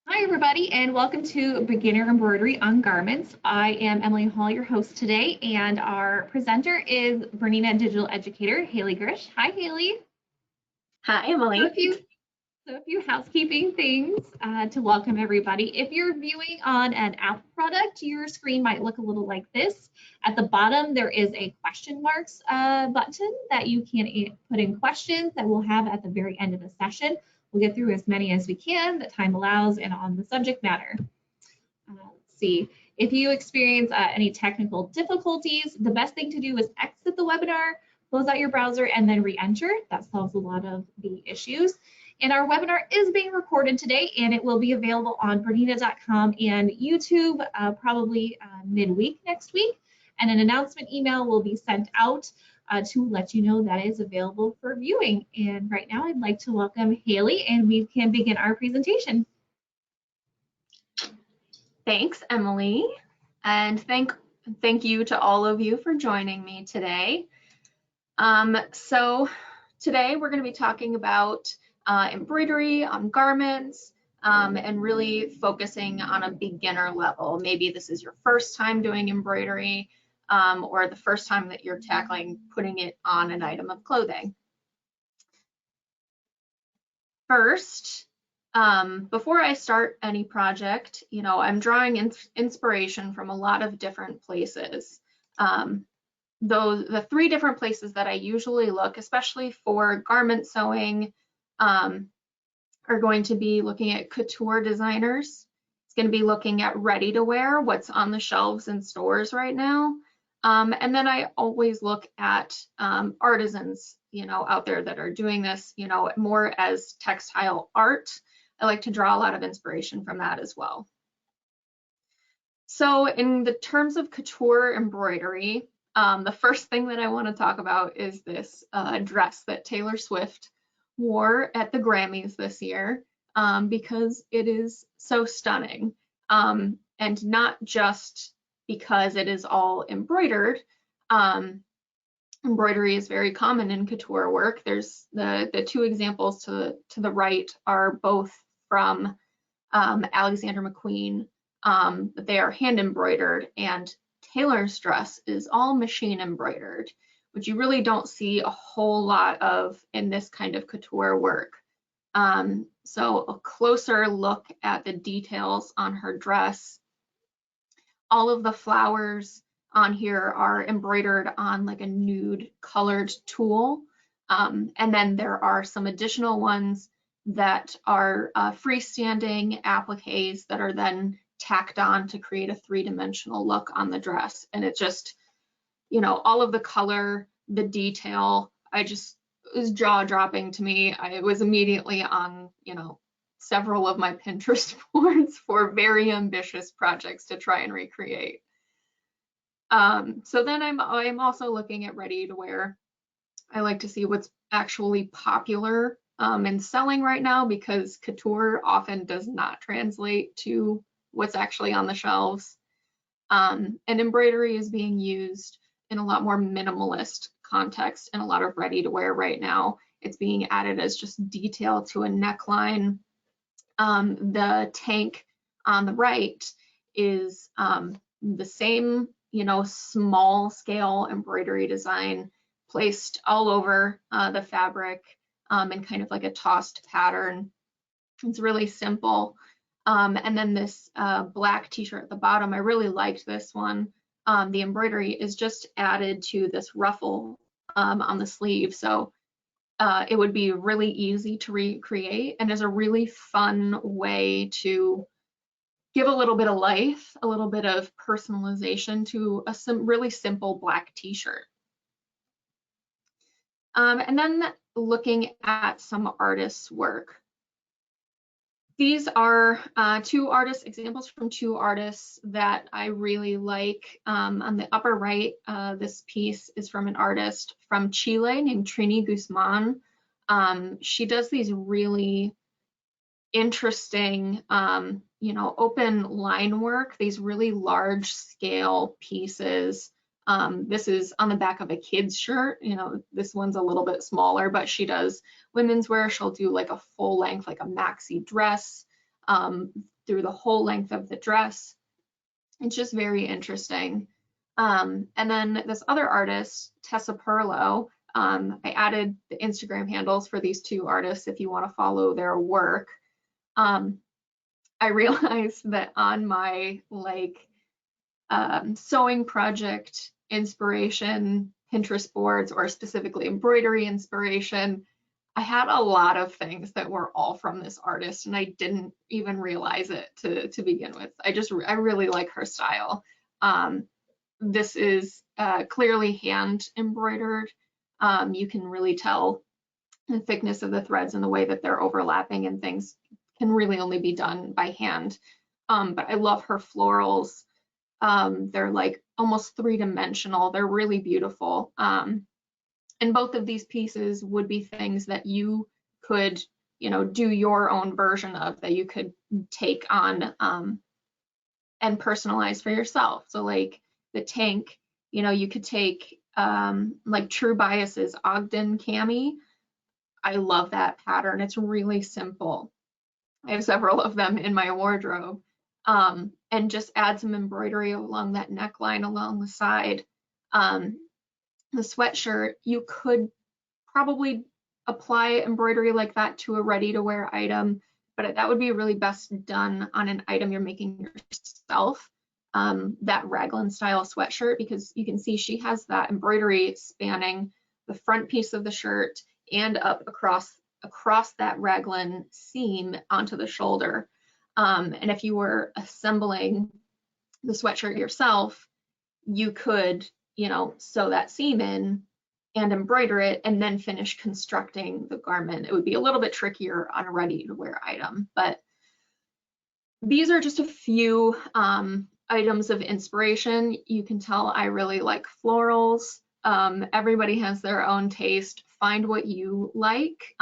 Hi, everybody, and welcome to Beginner Embroidery on Garments. I am Emily Hall, your host today, and our presenter is BERNINA Digital Educator, Haley Grzych. Hi, Haley. Hi, So a Emily. few, so a few housekeeping things to welcome everybody. If you're viewing on an Apple product, your screen might look a little like this. At the bottom, there is a question marks button that you can put in questions that we'll have at the very end of the session. We'll get through as many as we can that time allows and on the subject matter. Let's see. If you experience any technical difficulties, the best thing to do is exit the webinar, close out your browser, and then re-enter. That solves a lot of the issues. And our webinar is being recorded today, and it will be available on bernina.com and YouTube probably midweek next week. And an announcement email will be sent out to let you know that is available for viewing. And right now, I'd like to welcome Haley, and we can begin our presentation. Thanks, Emily. And thank you to all of you for joining me today. So today we're going to be talking about embroidery on garments and really focusing on a beginner level. Maybe this is your first time doing embroidery or the first time that you're tackling putting it on an item of clothing. First, before I start any project, I'm drawing inspiration from a lot of different places. The three different places that I usually look, especially for garment sewing, are going to be looking at couture designers. It's going to be looking at ready to wear, what's on the shelves in stores right now. And then I always look at artisans, out there that are doing this, more as textile art. I like to draw a lot of inspiration from that as well. So in the terms of couture embroidery, the first thing that I want to talk about is this dress that Taylor Swift wore at the Grammys this year because it is so stunning. And not just because it is all embroidered. Embroidery is very common in couture work. There's the two examples to the right are both from Alexander McQueen. They are hand embroidered, and Taylor's dress is all machine embroidered, which you really don't see a whole lot of in this kind of couture work. So a closer look at the details on her dress. All of the flowers on here are embroidered on like a nude colored tulle. And then there are some additional ones that are freestanding appliques that are then tacked on to create a three-dimensional look on the dress. And it just, all of the color, the detail, it was jaw-dropping to me. I was immediately on, several of my Pinterest boards for very ambitious projects to try and recreate. So then I'm also looking at ready to wear. I like to see what's actually popular and selling right now, because couture often does not translate to what's actually on the shelves. And embroidery is being used in a lot more minimalist context in a lot of ready to wear right now. It's being added as just detail to a neckline. The tank on the right is the same, small scale embroidery design placed all over the fabric in kind of like a tossed pattern. It's really simple. And then this black t-shirt at the bottom, I really liked this one. The embroidery is just added to this ruffle on the sleeve. So it would be really easy to recreate, and is a really fun way to give a little bit of life, a little bit of personalization to a really simple black t-shirt. And then looking at some artists' work. These are examples from two artists that I really like. On the upper right, this piece is from an artist from Chile named Trini Guzman. She does these really interesting, open line work, these really large scale pieces. This is on the back of a kid's shirt. This one's a little bit smaller, but she does women's wear. She'll do like a full length, like a maxi dress, through the whole length of the dress. It's just very interesting. And then this other artist, Tessa Perlow, I added the Instagram handles for these two artists if you want to follow their work. I realized that on my sewing project inspiration Pinterest boards, or specifically embroidery inspiration, I had a lot of things that were all from this artist, and I didn't even realize it to begin with. I really like her style. This is clearly hand embroidered. You can really tell the thickness of the threads and the way that they're overlapping, and things can really only be done by hand. But I love her florals. They're like almost three-dimensional. They're really beautiful. And both of these pieces would be things that you could, do your own version of, that you could take on and personalize for yourself. So like the tank, you could take like True Bias's Ogden cami. I love that pattern. It's really simple. I have several of them in my wardrobe. And just add some embroidery along that neckline along the side. The sweatshirt, you could probably apply embroidery like that to a ready-to-wear item, but that would be really best done on an item you're making yourself. That raglan style sweatshirt, because you can see she has that embroidery spanning the front piece of the shirt and up across that raglan seam onto the shoulder. And if you were assembling the sweatshirt yourself, you could, sew that seam in and embroider it and then finish constructing the garment. It would be a little bit trickier on a ready-to-wear item, but these are just a few items of inspiration. You can tell I really like florals. Everybody has their own taste. Find what you like.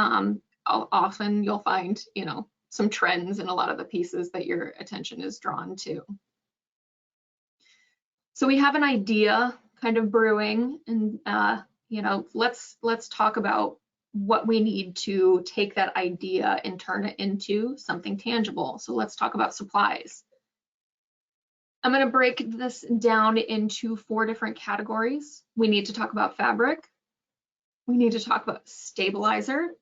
Often you'll find, some trends in a lot of the pieces that your attention is drawn to. So we have an idea kind of brewing, and let's talk about what we need to take that idea and turn it into something tangible. So let's talk about supplies. I'm going to break this down into 4 different categories. We need to talk about fabric. We need to talk about stabilizer.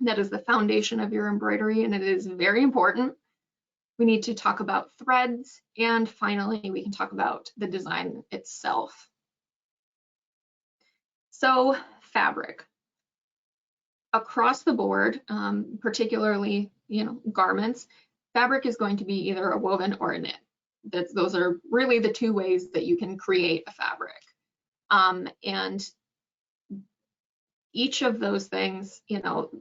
That is the foundation of your embroidery, and it is very important. We need to talk about threads, and finally, we can talk about the design itself. So, fabric. Across the board, particularly, garments, fabric is going to be either a woven or a knit. Those are really the 2 ways that you can create a fabric. And each of those things,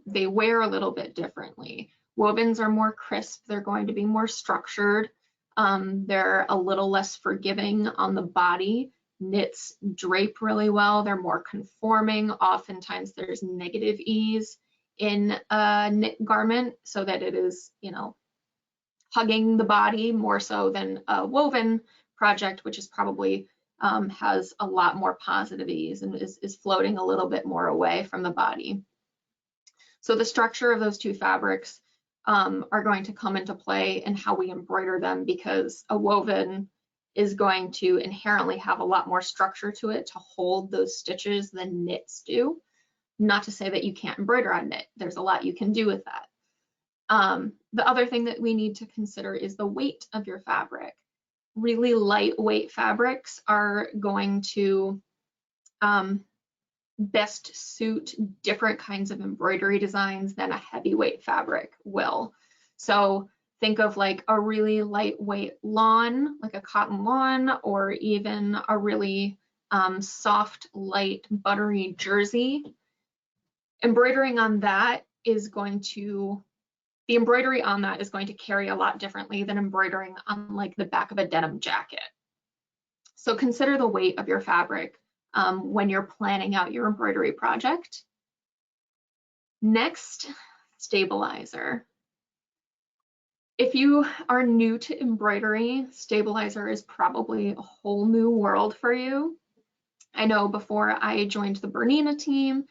they wear a little bit differently. Wovens are more crisp. They're going to be more structured. They're a little less forgiving on the body. Knits drape really well. They're more conforming. Oftentimes there's negative ease in a knit garment so that it is, hugging the body more so than a woven project, which is probably has a lot more positive ease and is floating a little bit more away from the body. So the structure of those 2 fabrics are going to come into play in how we embroider them, because a woven is going to inherently have a lot more structure to it to hold those stitches than knits do. Not to say that you can't embroider on knit. There's a lot you can do with that. The other thing that we need to consider is the weight of your fabric. Really lightweight fabrics are going to best suit different kinds of embroidery designs than a heavyweight fabric will. So think of like a really lightweight lawn, like a cotton lawn, or even a really soft, light, buttery jersey. Embroidering on that is going to, the embroidery on that is going to carry a lot differently than embroidering on like the back of a denim jacket. So consider the weight of your fabric when you're planning out your embroidery project. Next, stabilizer. If you are new to embroidery, stabilizer is probably a whole new world for you. I know before I joined the BERNINA team,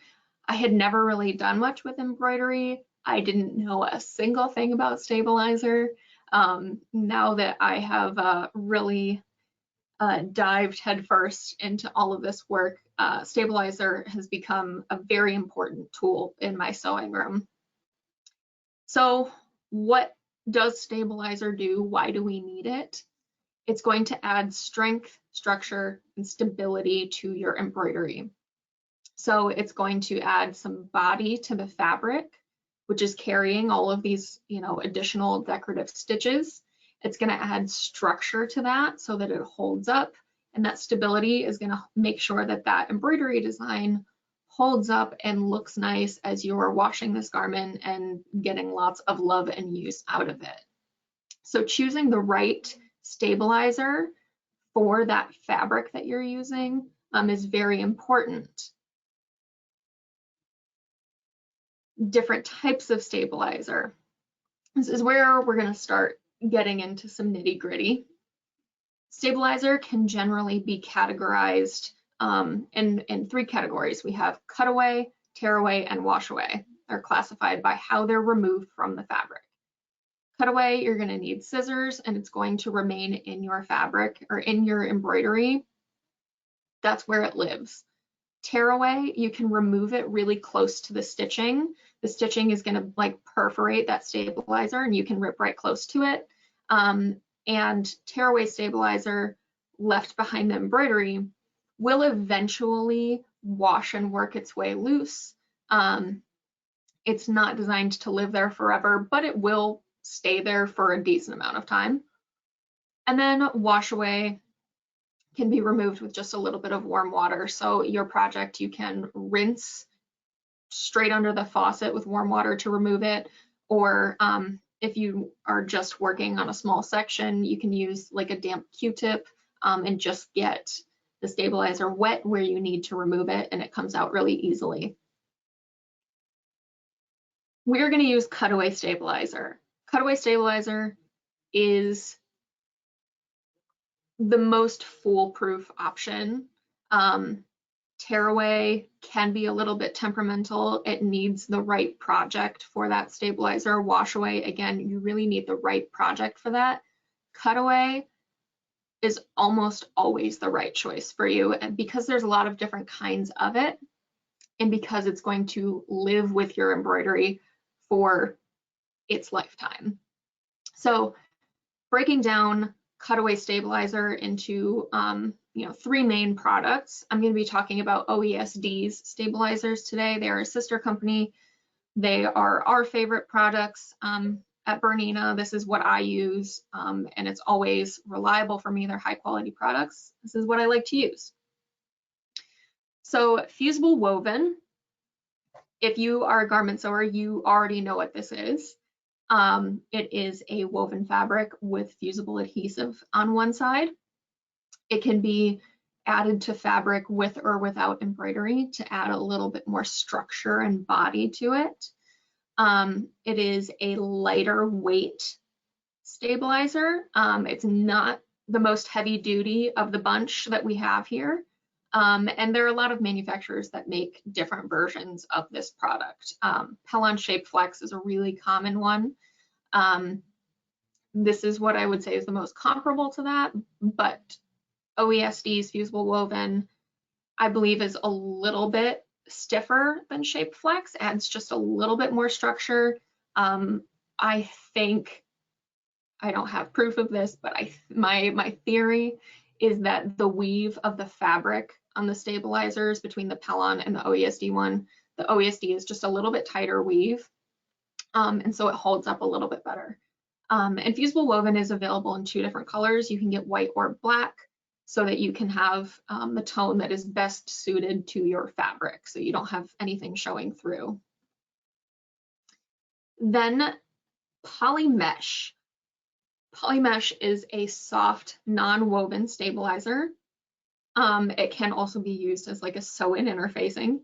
I had never really done much with embroidery. I didn't know a single thing about stabilizer. Now that I have really dived headfirst into all of this work, stabilizer has become a very important tool in my sewing room. So what does stabilizer do? Why do we need it? It's going to add strength, structure, and stability to your embroidery. So it's going to add some body to the fabric, which is carrying all of these, additional decorative stitches. It's going to add structure to that so that it holds up, and that stability is going to make sure that that embroidery design holds up and looks nice as you're washing this garment and getting lots of love and use out of it. So choosing the right stabilizer for that fabric that you're using is very important. Different types of stabilizer. This is where we're going to start getting into some nitty-gritty. Stabilizer can generally be categorized in three categories. We have cutaway, tearaway, and washaway. They're classified by how they're removed from the fabric. Cutaway, you're going to need scissors, and it's going to remain in your fabric or in your embroidery. That's where it lives. Tearaway, you can remove it really close to the stitching. The stitching is going to like perforate that stabilizer, and you can rip right close to it. And tearaway stabilizer left behind the embroidery will eventually wash and work its way loose. It's not designed to live there forever, but it will stay there for a decent amount of time. And then washaway can be removed with just a little bit of warm water. So your project, you can rinse straight under the faucet with warm water to remove it, or if you are just working on a small section, you can use like a damp Q-tip and just get the stabilizer wet where you need to remove it, and it comes out really easily. We're going to use cutaway stabilizer. Cutaway stabilizer is the most foolproof option. Tearaway can be a little bit temperamental. It needs the right project for that stabilizer. Washaway, again, you really need the right project for that. Cutaway is almost always the right choice for you, and because there's a lot of different kinds of it, and because it's going to live with your embroidery for its lifetime. So breaking down cutaway stabilizer into three main products. I'm going to be talking about OESD's stabilizers today. They are a sister company. They are our favorite products at Bernina. This is what I use, and it's always reliable for me. They're high quality products. This is what I like to use. So Fusible Woven, if you are a garment sewer, you already know what this is. It is a woven fabric with fusible adhesive on one side. It can be added to fabric with or without embroidery to add a little bit more structure and body to it. It is a lighter weight stabilizer. It's not the most heavy duty of the bunch that we have here. And there are a lot of manufacturers that make different versions of this product. Pellon Shape Flex is a really common one. This is what I would say is the most comparable to that, but OESD's Fusible Woven, I believe, is a little bit stiffer than Shape Flex, adds just a little bit more structure. I think, I don't have proof of this, but my theory is that the weave of the fabric on the stabilizers between the Pellon and the OESD one, the OESD is just a little bit tighter weave, and so it holds up a little bit better. And Fusible Woven is available in two different colors. You can get white or black, so that you can have the tone that is best suited to your fabric, so you don't have anything showing through. Then Polymesh. Polymesh is a soft, non-woven stabilizer. It can also be used as like a sew-in interfacing.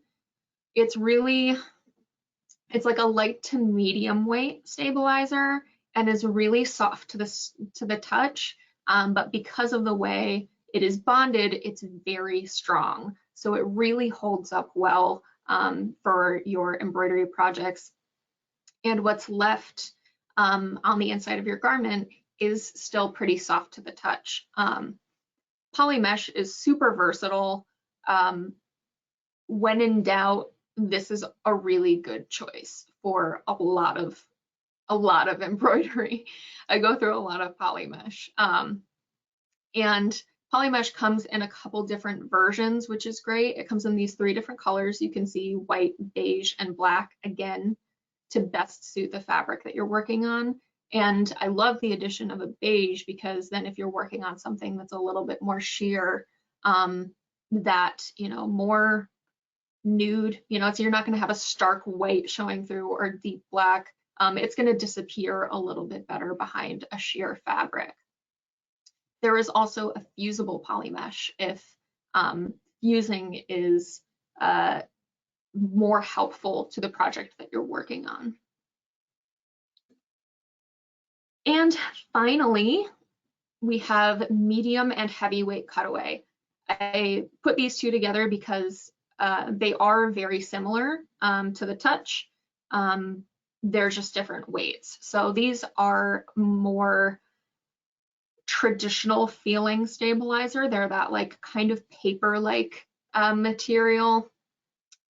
It's like a light to medium weight stabilizer and is really soft to the touch, but because of the way it is bonded, it's very strong. So it really holds up well for your embroidery projects. And what's left on the inside of your garment is still pretty soft to the touch. Poly mesh is super versatile. When in doubt, this is a really good choice for a lot of embroidery. I go through a lot of poly mesh. And poly mesh comes in a couple different versions, which is great. It comes in these 3 different colors. You can see white, beige, and black, again, to best suit the fabric that you're working on. And I love the addition of a beige, because then if you're working on something that's a little bit more sheer, that, you know, more nude, you know, so you're not going to have a stark white showing through or deep black. It's going to disappear a little bit better behind a sheer fabric. There is also a fusible poly mesh if fusing is more helpful to the project that you're working on. And finally, we have medium and heavyweight cutaway. I put these 2 together because they are very similar to the touch. They're just different weights. So these are more traditional feeling stabilizer. They're that like kind of paper-like material.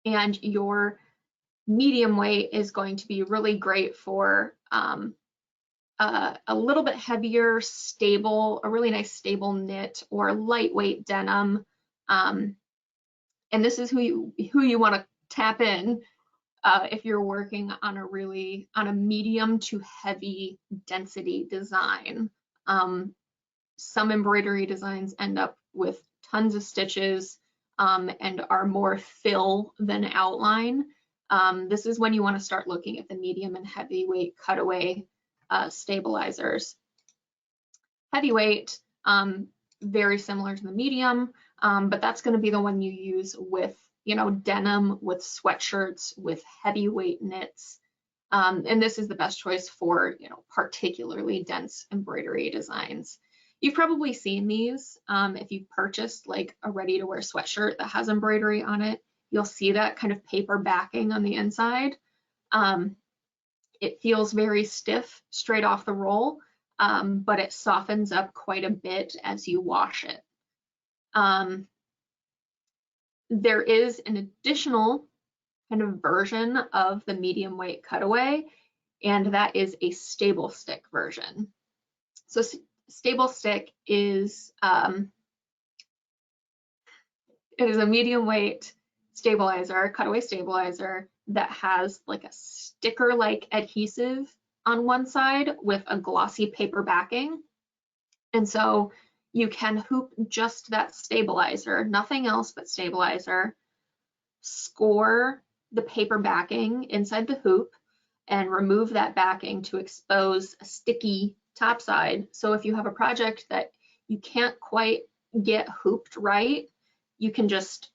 And your medium weight is going to be really great for a little bit heavier, stable, a really nice stable knit or lightweight denim. And this is who you want to tap in if you're working on a medium to heavy density design. Some embroidery designs end up with tons of stitches and are more fill than outline. This is when you want to start looking at the medium and heavyweight cutaway stabilizers. Heavyweight, very similar to the medium, but that's going to be the one you use with, you know, denim, with sweatshirts, with heavyweight knits. And this is the best choice for, you know, particularly dense embroidery designs. You've probably seen these if you've purchased like a ready-to-wear sweatshirt that has embroidery on it. You'll see that kind of paper backing on the inside. It feels very stiff straight off the roll, but it softens up quite a bit as you wash it. There is an additional kind of version of the medium weight cutaway, and that is a stable stick version. So stable stick is it is a medium weight stabilizer, cutaway stabilizer that has like a sticker-like adhesive on one side with a glossy paper backing. And so you can hoop just that stabilizer, nothing else but stabilizer, score the paper backing inside the hoop, and remove that backing to expose a sticky top side. So if you have a project that you can't quite get hooped right, you can just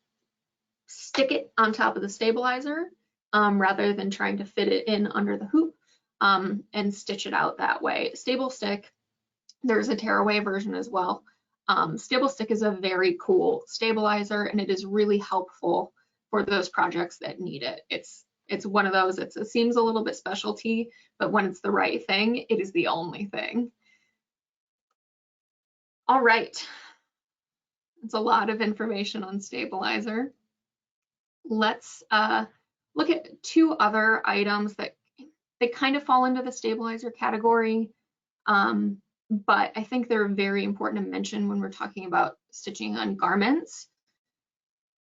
stick it on top of the stabilizer rather than trying to fit it in under the hoop and stitch it out that way. Stable stick, there's a tearaway version as well. Stable stick is a very cool stabilizer, and it is really helpful for those projects that need it. It's one of those, it seems a little bit specialty, but when it's the right thing, it is the only thing. All right, it's a lot of information on stabilizer. Let's look at 2 other items that they kind of fall into the stabilizer category, but I think they're very important to mention when we're talking about stitching on garments.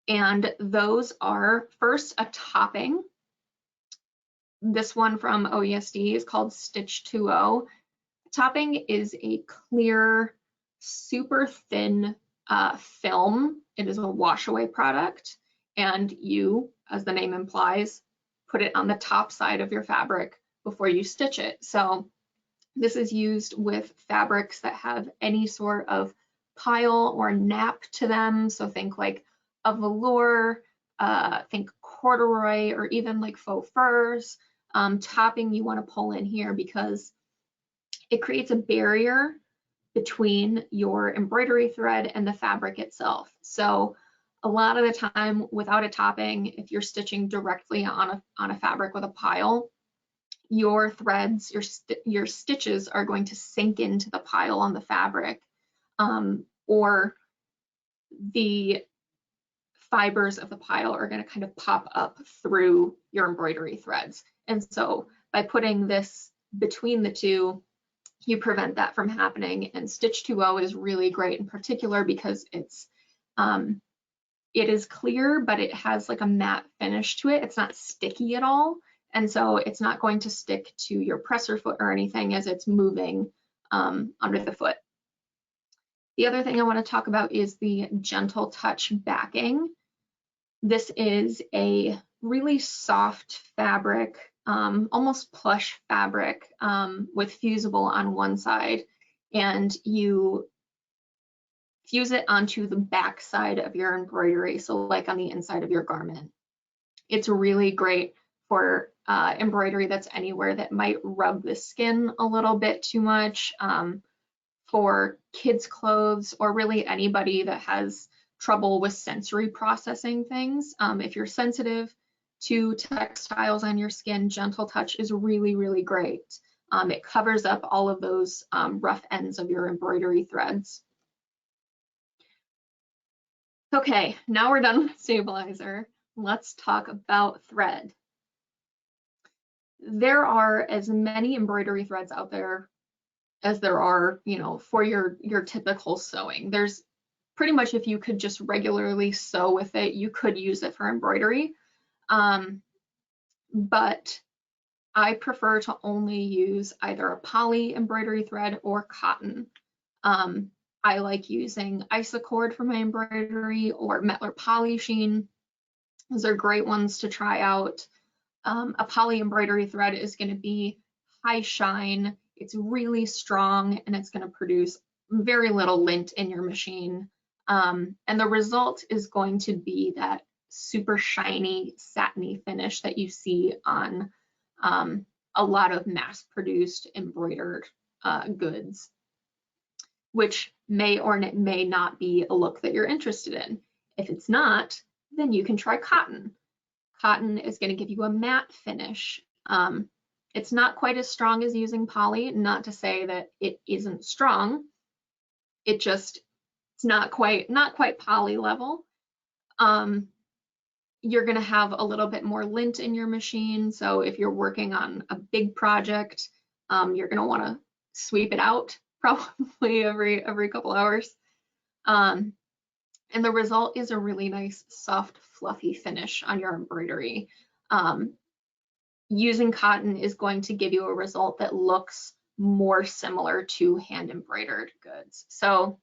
And those are, first, a topping. This one from OESD is called Stitch 2.0. Topping is a clear, super thin film. It is a wash-away product, and you, as the name implies, put it on the top side of your fabric before you stitch it. So this is used with fabrics that have any sort of pile or nap to them. So think like a velour, think corduroy, or even like faux furs. Topping you want to pull in here because it creates a barrier between your embroidery thread and the fabric itself. So a lot of the time without a topping, if you're stitching directly on a fabric with a pile, your threads, your stitches are going to sink into the pile on the fabric, or the fibers of the pile are going to kind of pop up through your embroidery threads. And so by putting this between the two, you prevent that from happening. And Stitch 2.0 is really great in particular because it is clear, but it has like a matte finish to it. It's not sticky at all. And so it's not going to stick to your presser foot or anything as it's moving under the foot. The other thing I want to talk about is the gentle touch backing. This is a really soft fabric, almost plush fabric with fusible on one side, and you fuse it onto the back side of your embroidery, so like on the inside of your garment. It's really great for embroidery that's anywhere that might rub the skin a little bit too much, for kids' clothes, or really anybody that has trouble with sensory processing things. If you're sensitive to textiles on your skin, gentle touch is really, really great. It covers up all of those rough ends of your embroidery threads. Okay, now we're done with stabilizer. Let's talk about thread. There are as many embroidery threads out there as there are, you know, for your typical sewing. There's pretty much, if you could just regularly sew with it, you could use it for embroidery. But I prefer to only use either a poly embroidery thread or cotton. I like using Isacord for my embroidery, or Metler Poly Sheen. Those are great ones to try out. A poly embroidery thread is going to be high shine. It's really strong, and it's going to produce very little lint in your machine. And the result is going to be that super shiny, satiny finish that you see on a lot of mass-produced embroidered goods, which may or may not be a look that you're interested in. If it's not, then you can try cotton. Cotton is going to give you a matte finish. It's not quite as strong as using poly, not to say that it isn't strong. It's not quite poly level. You're going to have a little bit more lint in your machine. So if you're working on a big project, you're going to want to sweep it out probably every couple hours. And the result is a really nice, soft, fluffy finish on your embroidery. Using cotton is going to give you a result that looks more similar to hand embroidered goods. So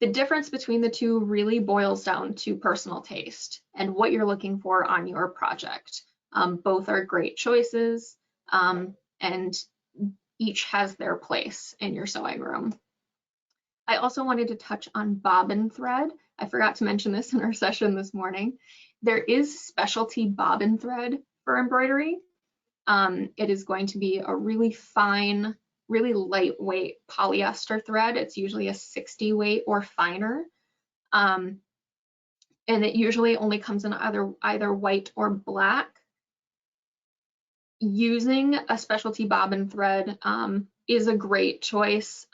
the difference between the two really boils down to personal taste and what you're looking for on your project. Both are great choices, and each has their place in your sewing room. I also wanted to touch on bobbin thread. I forgot to mention this in our session this morning. There is specialty bobbin thread for embroidery. It is going to be a really fine, really lightweight polyester thread. It's usually a 60 weight or finer. And it usually only comes in either white or black. Using a specialty bobbin thread is a great choice.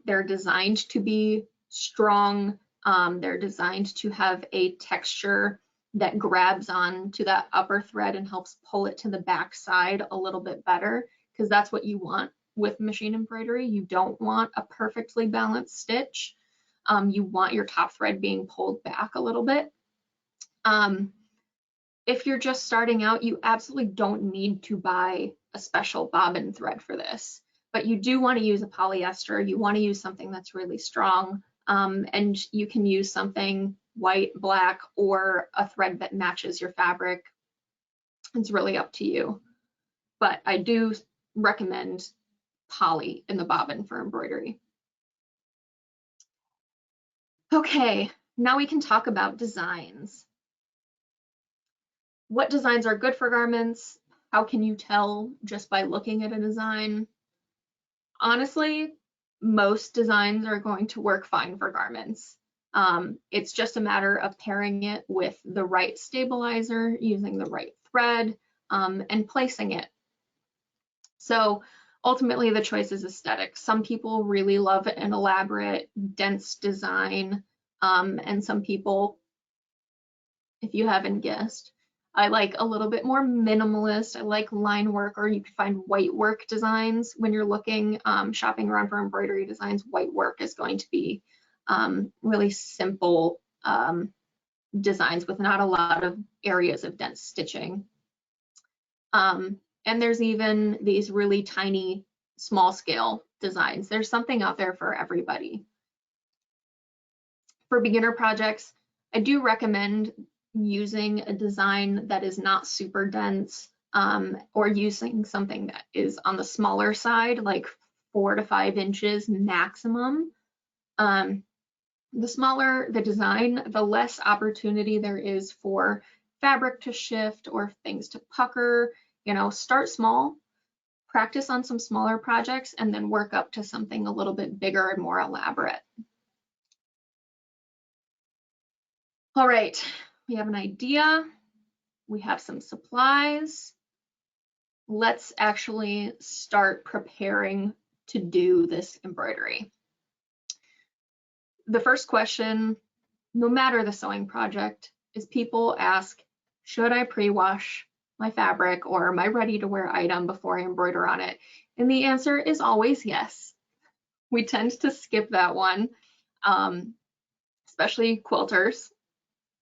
They're designed to be strong. They're designed to have a texture that grabs on to that upper thread and helps pull it to the back side a little bit better, because that's what you want with machine embroidery. You don't want a perfectly balanced stitch. You want your top thread being pulled back a little bit. If you're just starting out, you absolutely don't need to buy a special bobbin thread for this, but you do want to use a polyester. You want to use something that's really strong, and you can use something white, black, or a thread that matches your fabric. It's really up to you, but I do recommend poly in the bobbin for embroidery. Okay, now we can talk about designs. What designs are good for garments? How can you tell just by looking at a design? Honestly, most designs are going to work fine for garments. It's just a matter of pairing it with the right stabilizer, using the right thread, and placing it. So ultimately the choice is aesthetic. Some people really love an elaborate, dense design, and some people, if you haven't guessed, I like a little bit more minimalist. I like line work, or you can find white work designs. When you're looking, shopping around for embroidery designs, white work is going to be really simple designs with not a lot of areas of dense stitching. And there's even these really tiny, small scale designs. There's something out there for everybody. For beginner projects, I do recommend using a design that is not super dense, or using something that is on the smaller side, like 4 to 5 inches maximum. The smaller the design, the less opportunity there is for fabric to shift or things to pucker. You know, start small, practice on some smaller projects, and then work up to something a little bit bigger and more elaborate. All right, we have an idea, we have some supplies. Let's actually start preparing to do this embroidery. The first question, no matter the sewing project, is people ask, should I pre-wash my fabric or my ready-to-wear item before I embroider on it? And the answer is always yes. We tend to skip that one, especially quilters.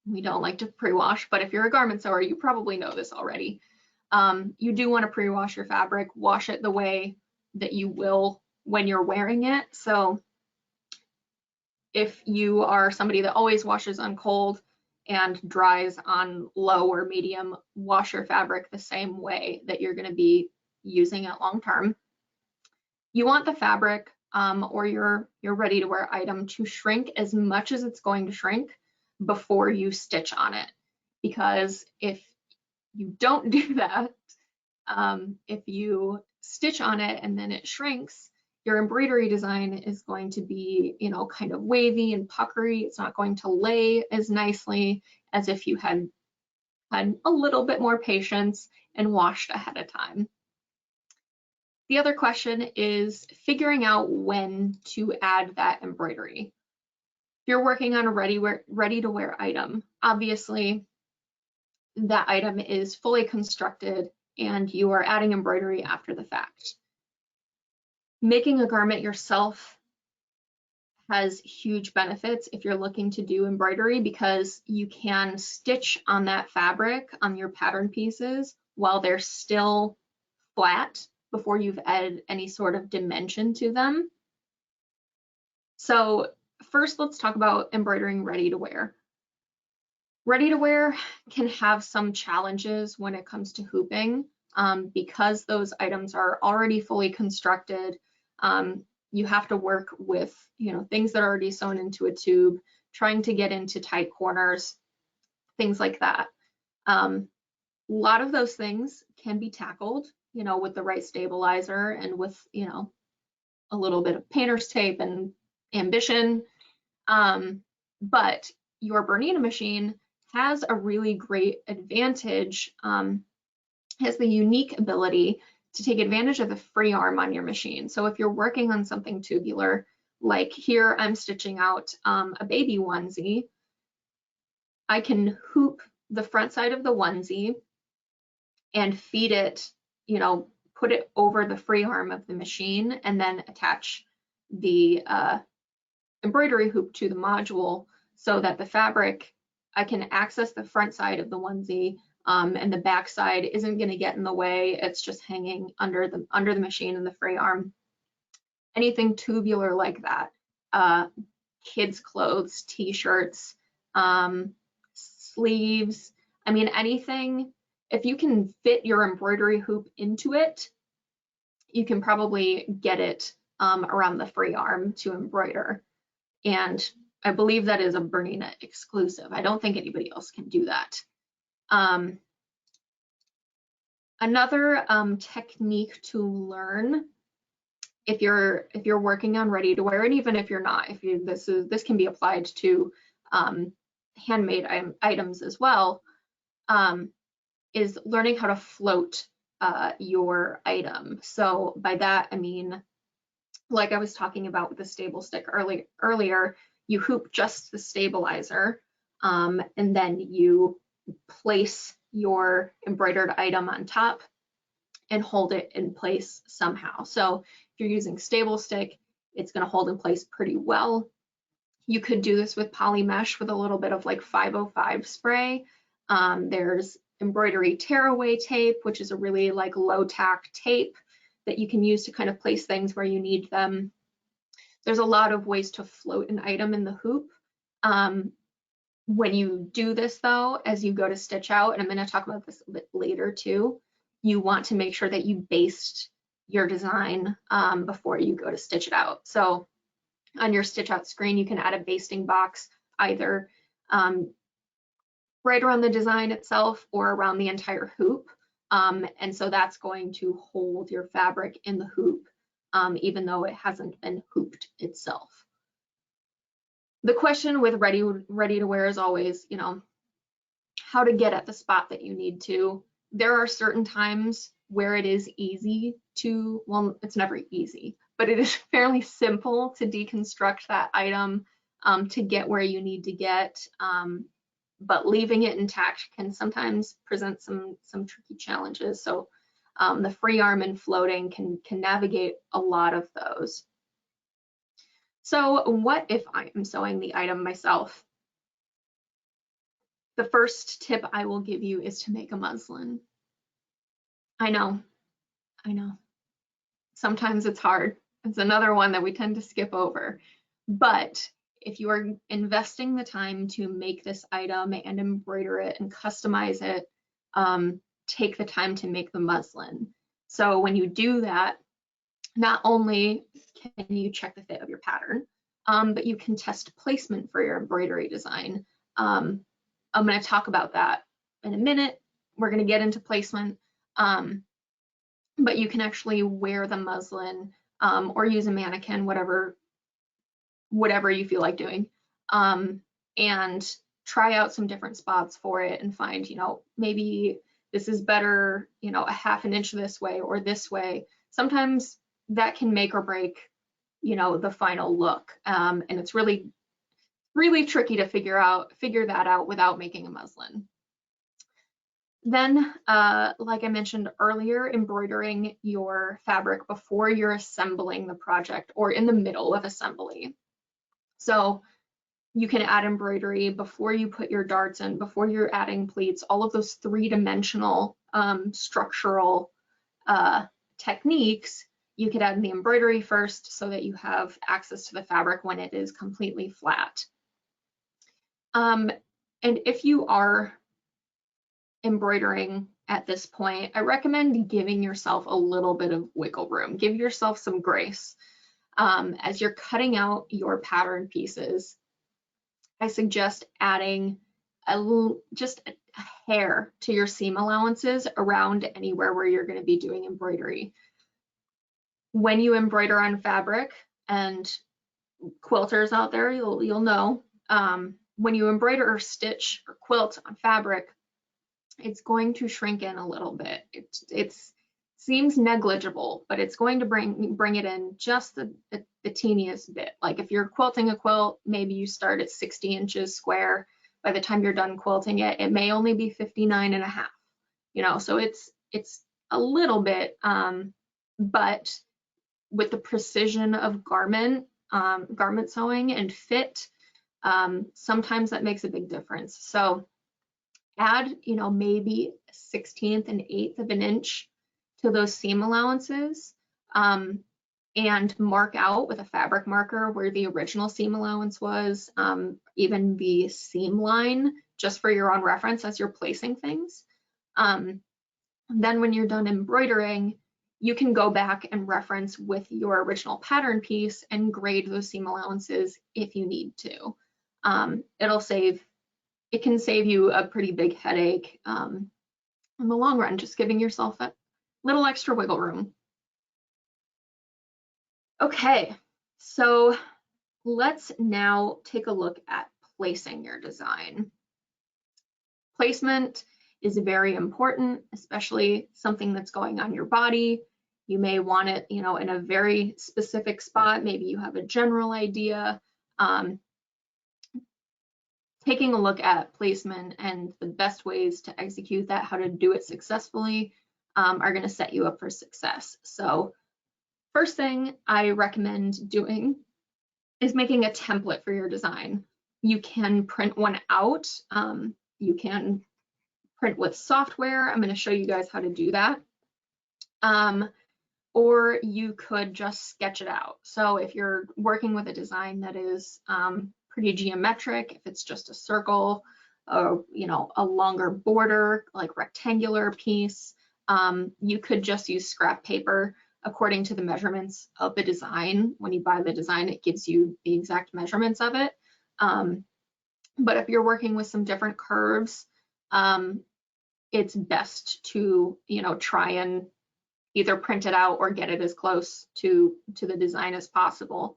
We don't like to pre-wash, but if you're a garment sewer, you probably know this already. You do want to pre-wash your fabric, wash it the way that you will when you're wearing it. So if you are somebody that always washes on cold and dries on low or medium, wash your fabric the same way that you're going to be using it long term. You want the fabric or your ready-to-wear item to shrink as much as it's going to shrink before you stitch on it. Because if you don't do that, if you stitch on it and then it shrinks, your embroidery design is going to be, you know, kind of wavy and puckery. It's not going to lay as nicely as if you had a little bit more patience and washed ahead of time. The other question is figuring out when to add that embroidery. If you're working on a ready-to-wear item, obviously that item is fully constructed and you are adding embroidery after the fact. Making a garment yourself has huge benefits if you're looking to do embroidery, because you can stitch on that fabric on your pattern pieces while they're still flat before you've added any sort of dimension to them. So first, let's talk about embroidering ready-to-wear. Ready-to-wear can have some challenges when it comes to hooping, because those items are already fully constructed. You have to work with, you know, things that are already sewn into a tube, trying to get into tight corners, things like that. A lot of those things can be tackled, you know, with the right stabilizer and with, you know, a little bit of painter's tape and ambition. But your Bernina machine has a really great advantage, has the unique ability to take advantage of the free arm on your machine. So if you're working on something tubular, like here I'm stitching out a baby onesie, I can hoop the front side of the onesie and feed it, you know, put it over the free arm of the machine and then attach the embroidery hoop to the module so that the fabric, I can access the front side of the onesie, and the back side isn't going to get in the way. It's just hanging under the machine and the free arm. Anything tubular like that, kids' clothes, t-shirts, sleeves. I mean, anything. If you can fit your embroidery hoop into it, you can probably get it around the free arm to embroider. And I believe that is a Bernina exclusive. I don't think anybody else can do that. Another technique to learn if you're working on ready to wear, and even if you're not, this can be applied to handmade items as well. is learning how to float your item. So by that, I mean, like I was talking about with the stable stick earlier, you hoop just the stabilizer, and then you place your embroidered item on top and hold it in place somehow. So if you're using stable stick, it's going to hold in place pretty well. You could do this with poly mesh with a little bit of like 505 spray. There's embroidery tearaway tape, which is a really like low tack tape that you can use to kind of place things where you need them. There's a lot of ways to float an item in the hoop. When you do this though, as you go to stitch out, and I'm going to talk about this a bit later too, you want to make sure that you baste your design before you go to stitch it out. So on your stitch out screen, you can add a basting box either right around the design itself or around the entire hoop. And so that's going to hold your fabric in the hoop, even though it hasn't been hooped itself. The question with ready to wear is always, you know, how to get at the spot that you need to. There are certain times where it is easy to, well, it's never easy, but it is fairly simple to deconstruct that item to get where you need to get. But leaving it intact can sometimes present some tricky challenges. So the free arm and floating can navigate a lot of those. So what if I am sewing the item myself? The first tip I will give you is to make a muslin. I know. Sometimes it's hard. It's another one that we tend to skip over. But if you are investing the time to make this item and embroider it and customize it, take the time to make the muslin. So when you do that, not only can you check the fit of your pattern, but you can test placement for your embroidery design. I'm going to talk about that in a minute. We're going to get into placement, but you can actually wear the muslin or use a mannequin, whatever you feel like doing, and try out some different spots for it and find, you know, maybe this is better, you know, a ½ inch this way or this way. Sometimes that can make or break, you know, the final look. And it's really tricky to figure that out without making a muslin. Then, like I mentioned earlier, embroidering your fabric before you're assembling the project or in the middle of assembly. So you can add embroidery before you put your darts in, before you're adding pleats, all of those three-dimensional structural techniques. You could add the embroidery first so that you have access to the fabric when it is completely flat. And if you are embroidering at this point, I recommend giving yourself a little bit of wiggle room. Give yourself some grace. As you're cutting out your pattern pieces, I suggest adding just a hair to your seam allowances around anywhere where you're going to be doing embroidery. When you embroider on fabric, and quilters out there, you'll know, when you embroider or stitch or quilt on fabric, it's going to shrink in a little bit. It seems negligible, but it's going to bring it in just the teeniest bit. Like if you're quilting a quilt, maybe you start at 60 inches square. By the time you're done quilting it, it may only be 59.5. You know, so it's a little bit, but with the precision of garment sewing and fit, sometimes that makes a big difference. So add, you know, maybe 1/16 and 1/8 of an inch to those seam allowances, and mark out with a fabric marker where the original seam allowance was, even the seam line, just for your own reference as you're placing things. Then when you're done embroidering, you can go back and reference with your original pattern piece and grade those seam allowances if you need to. It can save you a pretty big headache in the long run, just giving yourself that little extra wiggle room. Okay, so let's now take a look at placing your design. Placement is very important, especially something that's going on your body. You may want it, you know, in a very specific spot. Maybe you have a general idea. Taking a look at placement and the best ways to execute that, how to do it successfully, are going to set you up for success. So first thing I recommend doing is making a template for your design. You can print one out. You can print with software. I'm going to show you guys how to do that. Or you could just sketch it out. So if you're working with a design that is pretty geometric, if it's just a circle or, you know, a longer border, like rectangular piece, you could just use scrap paper according to the measurements of the design. When you buy the design, it gives you the exact measurements of it. But if you're working with some different curves, it's best to, you know, try and either print it out or get it as close to the design as possible.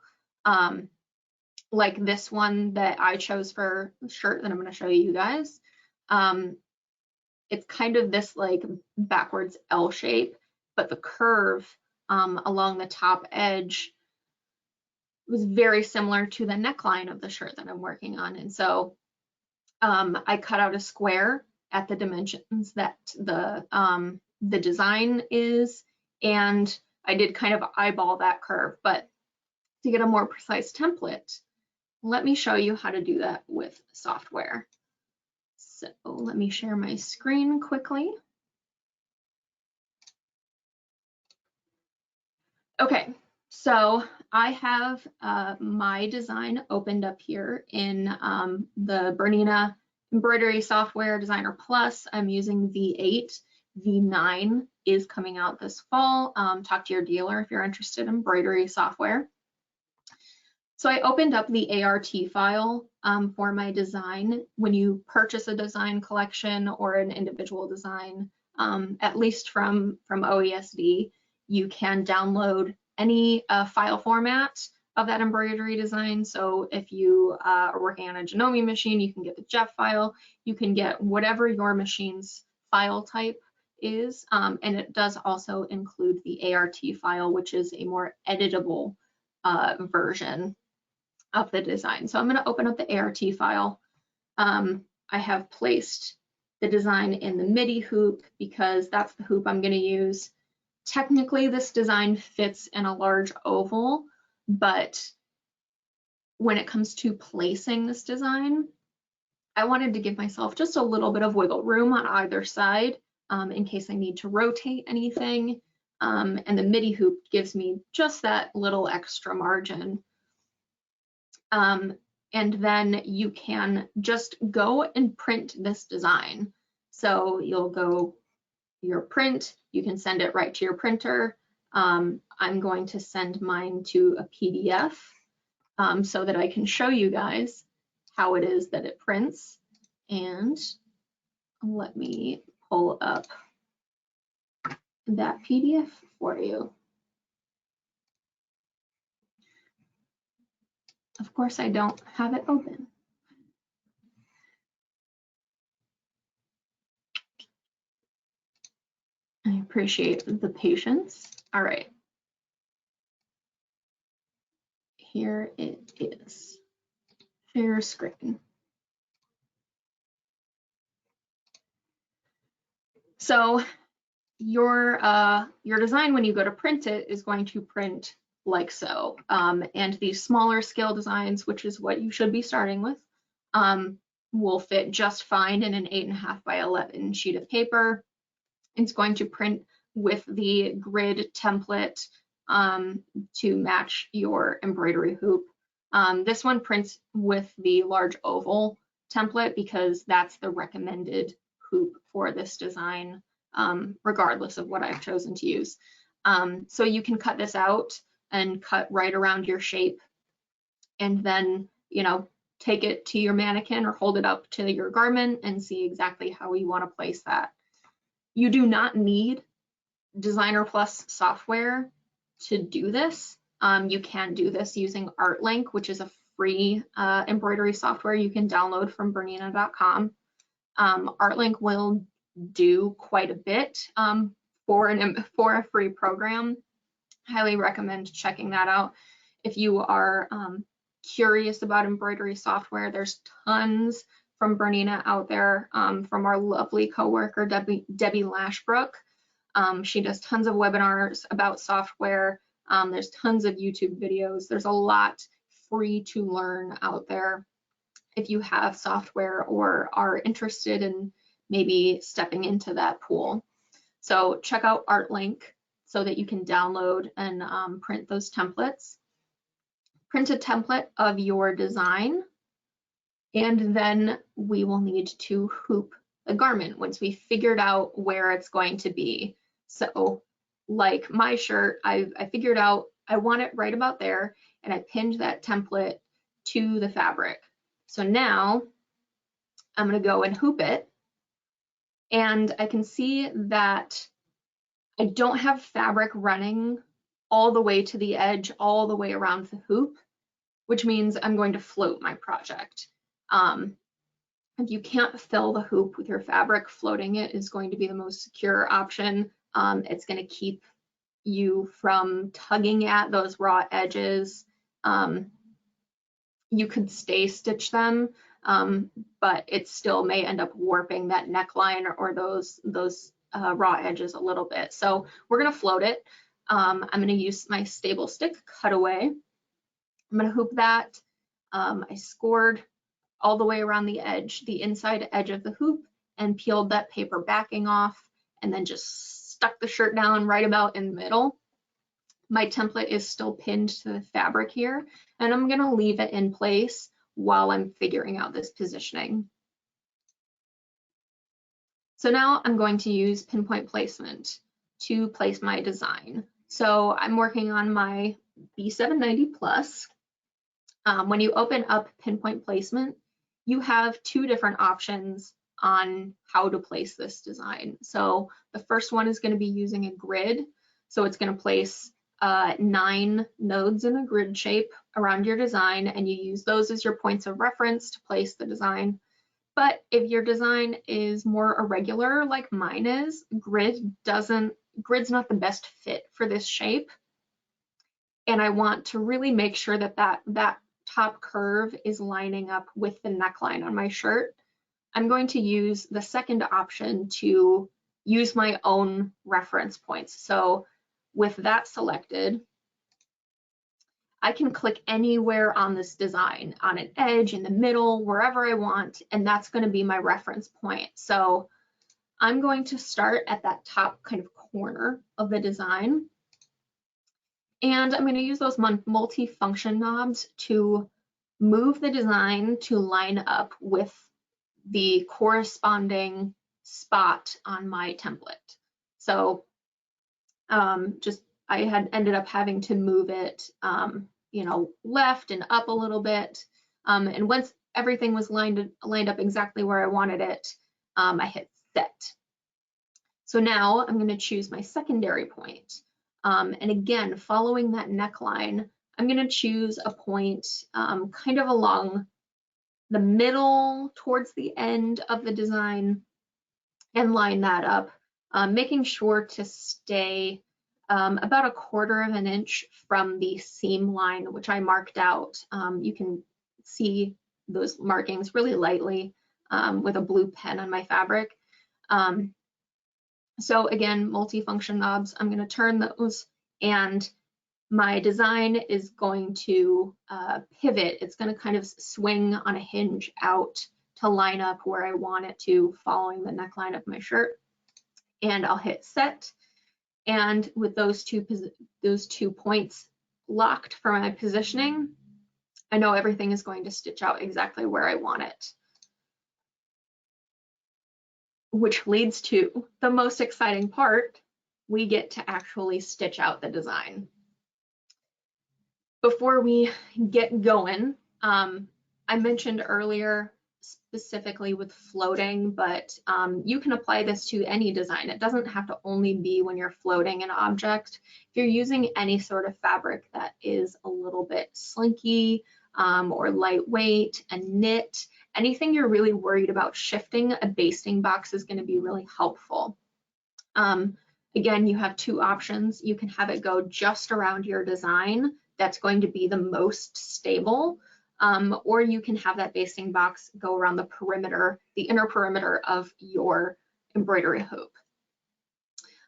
Like this one that I chose for the shirt that I'm going to show you guys. It's kind of this like backwards L shape, but the curve along the top edge was very similar to the neckline of the shirt that I'm working on. And so I cut out a square at the dimensions that the design is, and I did kind of eyeball that curve. But to get a more precise template, let me show you how to do that with software. So let me share my screen quickly. Okay, so I have my design opened up here in the BERNINA Embroidery Software Designer Plus. I'm using V8. V9 is coming out this fall. Talk to your dealer if you're interested in embroidery software. So I opened up the ART file for my design. When you purchase a design collection or an individual design, at least from OESD, you can download any file format of that embroidery design. So if you are working on a Janome machine, you can get the JEF file. You can get whatever your machine's file type is, and it does also include the ART file, which is a more editable version of the design. So I'm going to open up the ART file. I have placed the design in the midi hoop because that's the hoop I'm going to use. Technically, this design fits in a large oval, but when it comes to placing this design, I wanted to give myself just a little bit of wiggle room on either side in case I need to rotate anything. And the midi hoop gives me just that little extra margin. And then you can just go and print this design. So you'll go your print, you can send it right to your printer. I'm going to send mine to a PDF so that I can show you guys how it is that it prints. And let me pull up that PDF for you. Of course, I don't have it open. I appreciate the patience. All right. Here it is. Share screen. So your design, when you go to print it, is going to print like so. And these smaller scale designs, which is what you should be starting with, will fit just fine in an 8.5 by 11 sheet of paper. It's going to print with the grid template to match your embroidery hoop. This one prints with the large oval template because that's the recommended hoop for this design, regardless of what I've chosen to use. So you can cut this out and cut right around your shape, and then, you know, take it to your mannequin or hold it up to your garment and see exactly how you want to place that. You do not need Designer Plus software to do this. You can do this using ArtLink, which is a free embroidery software you can download from BERNINA.com. ArtLink will do quite a bit for a free program. Highly recommend checking that out. If you are curious about embroidery software, there's tons from BERNINA out there, from our lovely coworker, Debbie Lashbrook. She does tons of webinars about software. There's tons of YouTube videos. There's a lot free to learn out there if you have software or are interested in maybe stepping into that pool. So check out ArtLink so that you can download and print those templates. Print a template of your design, and then we will need to hoop the garment once we figured out where it's going to be. So like my shirt, I figured out I want it right about there, and I pinned that template to the fabric. So now I'm going to go and hoop it, and I can see that I don't have fabric running all the way to the edge, all the way around the hoop, which means I'm going to float my project. If you can't fill the hoop with your fabric, floating it is going to be the most secure option. It's going to keep you from tugging at those raw edges. You could stay stitch them, but it still may end up warping that neckline or those raw edges a little bit. So we're going to float it. I'm going to use my stable stick Cutaway. I'm going to hoop that. I scored all the way around the edge, the inside edge of the hoop, and peeled that paper backing off, and then just stuck the shirt down right about in the middle. My template is still pinned to the fabric here, and I'm going to leave it in place while I'm figuring out this positioning. So now I'm going to use pinpoint placement to place my design. So I'm working on my B790 Plus. When you open up pinpoint placement, you have two different options on how to place this design. So the first one is going to be using a grid. So it's going to place 9 nodes in a grid shape around your design, and you use those as your points of reference to place the design. But if your design is more irregular like mine is, grid's not the best fit for this shape. And I want to really make sure that that top curve is lining up with the neckline on my shirt. I'm going to use the second option to use my own reference points. So with that selected, I can click anywhere on this design, on an edge, in the middle, wherever I want, and that's going to be my reference point. So I'm going to start at that top kind of corner of the design, and I'm going to use those multi-function knobs to move the design to line up with the corresponding spot on my template. So I had ended up having to move it, left and up a little bit. And once everything was lined up exactly where I wanted it, I hit set. So now I'm going to choose my secondary point. And again, following that neckline, I'm going to choose a point kind of along the middle towards the end of the design and line that up, making sure to stay about 1/4 of an inch from the seam line, which I marked out. You can see those markings really lightly with a blue pen on my fabric. So again, multi-function knobs, I'm going to turn those, and my design is going to pivot. It's going to kind of swing on a hinge out to line up where I want it to, following the neckline of my shirt. And I'll hit set. And with those two points locked for my positioning, I know everything is going to stitch out exactly where I want it. Which leads to the most exciting part. We get to actually stitch out the design. Before we get going, I mentioned earlier specifically with floating, but you can apply this to any design. It doesn't have to only be when you're floating an object. If you're using any sort of fabric that is a little bit slinky or lightweight and knit, anything you're really worried about shifting, a basting box is going to be really helpful. Again, you have two options. You can have it go just around your design. That's going to be the most stable. Or you can have that basting box go around the perimeter, the inner perimeter of your embroidery hoop.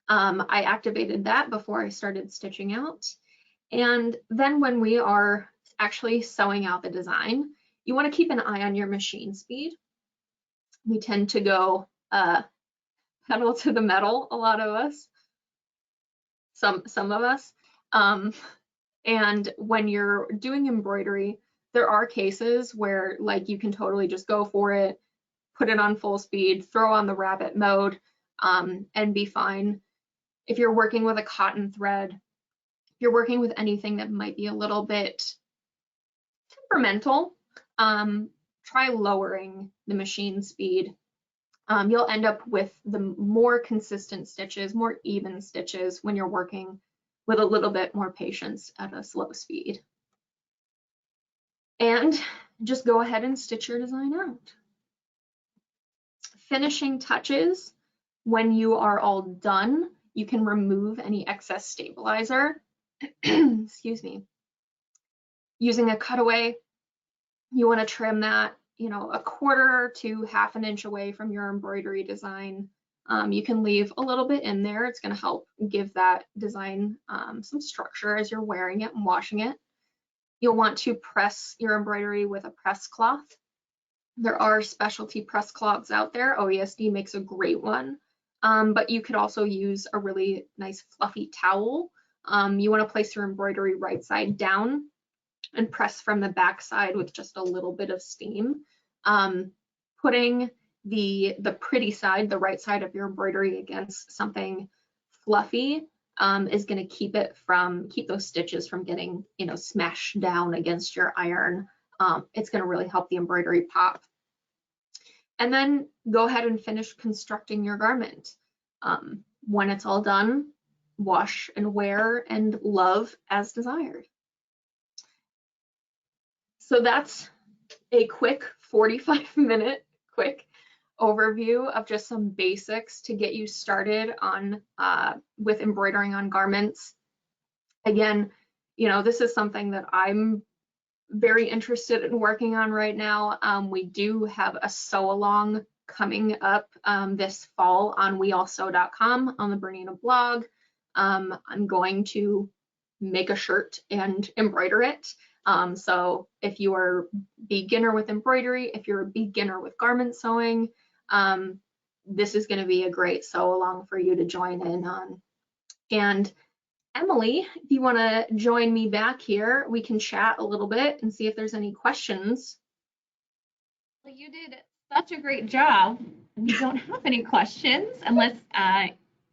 I activated that before I started stitching out. And then when we are actually sewing out the design, you want to keep an eye on your machine speed. We tend to go pedal to the metal, a lot of us, some of us. And when you're doing embroidery, there are cases where like you can totally just go for it, put it on full speed, throw on the rabbit mode, and be fine. If you're working with a cotton thread, if you're working with anything that might be a little bit temperamental, try lowering the machine speed. You'll end up with the more consistent stitches, more even stitches when you're working with a little bit more patience at a slow speed. And just go ahead and stitch your design out. Finishing touches, when you are all done, you can remove any excess stabilizer. Excuse me. Using a cutaway, you want to trim that, you know, a quarter to half an inch away from your embroidery design. You can leave a little bit in there. It's going to help give that design some structure as you're wearing it and washing it. You'll want to press your embroidery with a press cloth. There are specialty press cloths out there. OESD makes a great one, but you could also use a really nice fluffy towel. You want to place your embroidery right side down and press from the back side with just a little bit of steam. Putting the pretty side, the right side of your embroidery against something fluffy is going to keep those stitches from getting, you know, smashed down against your iron. It's going to really help the embroidery pop. And then go ahead and finish constructing your garment. When it's all done, wash and wear and love as desired. So that's a quick 45-minute quick overview of just some basics to get you started on with embroidering on garments. Again, you know, this is something that I'm very interested in working on right now. We do have a sew along coming up this fall on weallsew.com on the Bernina blog. I'm going to make a shirt and embroider it. So if you are a beginner with embroidery, if you're a beginner with garment sewing, this is going to be a great sew along for you to join in on. And Emily, if you want to join me back here, we can chat a little bit and see if there's any questions. Well, you did such a great job. We don't have any questions unless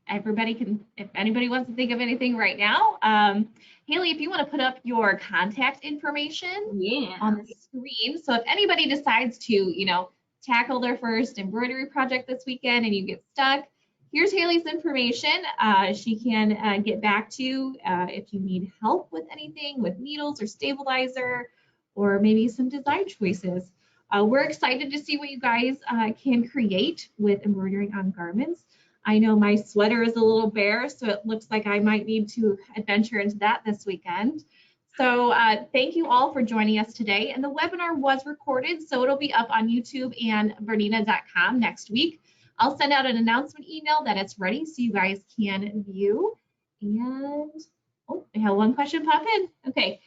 if anybody wants to think of anything right now. Haley, if you want to put up your contact information on the screen. So if anybody decides to, you know, tackle their first embroidery project this weekend and you get stuck, here's Haley's information. She can get back to you if you need help with anything, with needles or stabilizer, or maybe some design choices. We're excited to see what you guys can create with embroidering on garments. I know my sweater is a little bare, so it looks like I might need to adventure into that this weekend. So thank you all for joining us today. And the webinar was recorded, so it'll be up on YouTube and bernina.com next week. I'll send out an announcement email that it's ready so you guys can view. And oh, I have one question pop in. Okay,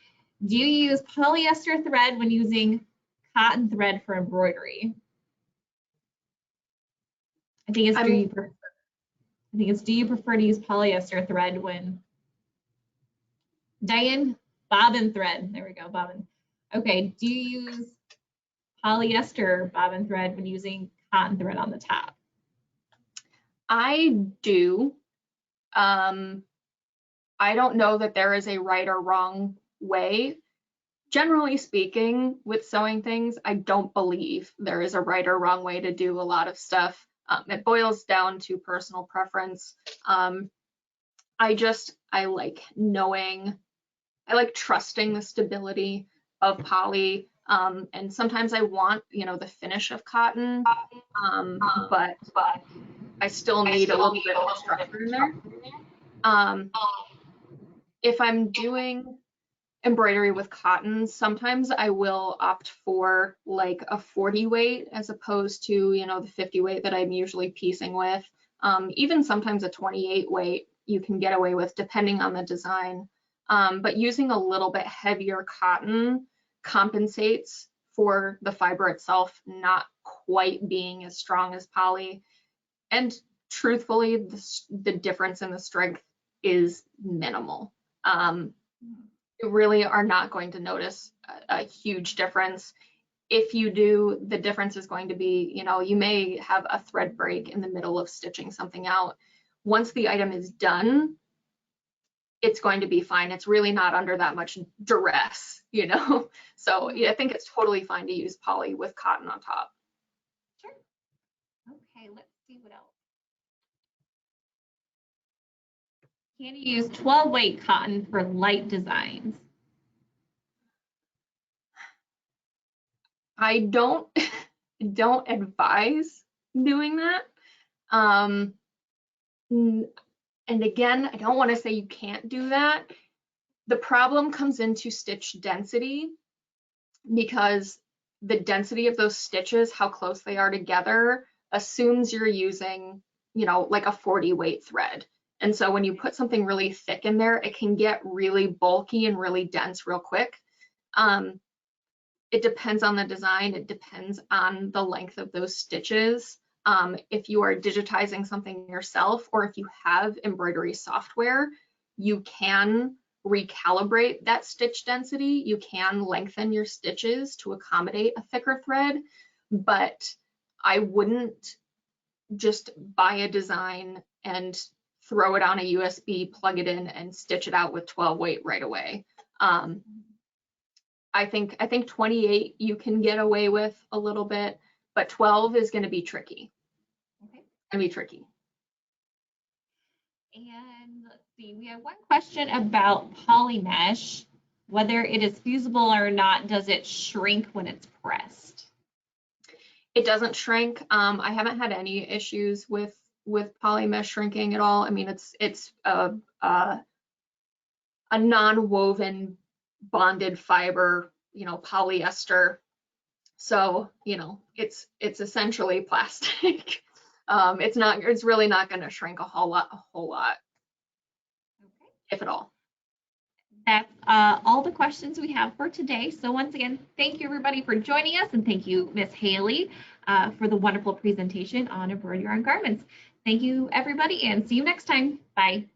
do you use polyester thread when using cotton thread for embroidery? I think it's do you prefer to use polyester thread when Diane? Bobbin thread. There we go, bobbin. Okay, do you use polyester bobbin thread when using cotton thread on the top? I do. I don't know that there is a right or wrong way. Generally speaking, with sewing things, I don't believe there is a right or wrong way to do a lot of stuff. It boils down to personal preference. I like knowing, I like trusting the stability of poly. And sometimes I want, you know, the finish of cotton, but I still need a little bit of structure in there. If I'm doing embroidery with cotton, sometimes I will opt for like a 40 weight as opposed to, you know, the 50 weight that I'm usually piecing with. Even sometimes a 28 weight you can get away with depending on the design. But using a little bit heavier cotton compensates for the fiber itself not quite being as strong as poly. And truthfully, the difference in the strength is minimal. You really are not going to notice a huge difference. If you do, the difference is going to be, you know, you may have a thread break in the middle of stitching something out. Once the item is done, it's going to be fine. It's really not under that much duress, you know? So yeah, I think it's totally fine to use poly with cotton on top. Sure. Okay, let's see what else. Can you use 12 weight cotton for light designs? I don't advise doing that. And again, I don't want to say you can't do that. The problem comes into stitch density, because the density of those stitches, how close they are together, assumes you're using, you know, like a 40 weight thread. And so when you put something really thick in there, it can get really bulky and really dense real quick. It depends on the design. It depends on the length of those stitches. If you are digitizing something yourself, or if you have embroidery software, you can recalibrate that stitch density. You can lengthen your stitches to accommodate a thicker thread, but I wouldn't just buy a design and throw it on a USB, plug it in, and stitch it out with 12 weight right away. I think 28 you can get away with a little bit, but 12 is going to be tricky. Okay. It's going to be tricky. And let's see, we have one question about poly mesh, whether it is fusible or not. Does it shrink when it's pressed? It doesn't shrink. I haven't had any issues with poly mesh shrinking at all. I mean, it's a non-woven bonded fiber, you know, polyester. So, you know, it's essentially plastic. It's really not going to shrink a whole lot, Okay. if at all. That's all the questions we have for today. So once again, thank you everybody for joining us, and thank you, Miss Haley, for the wonderful presentation on embroidery on garments. Thank you everybody, and see you next time. Bye.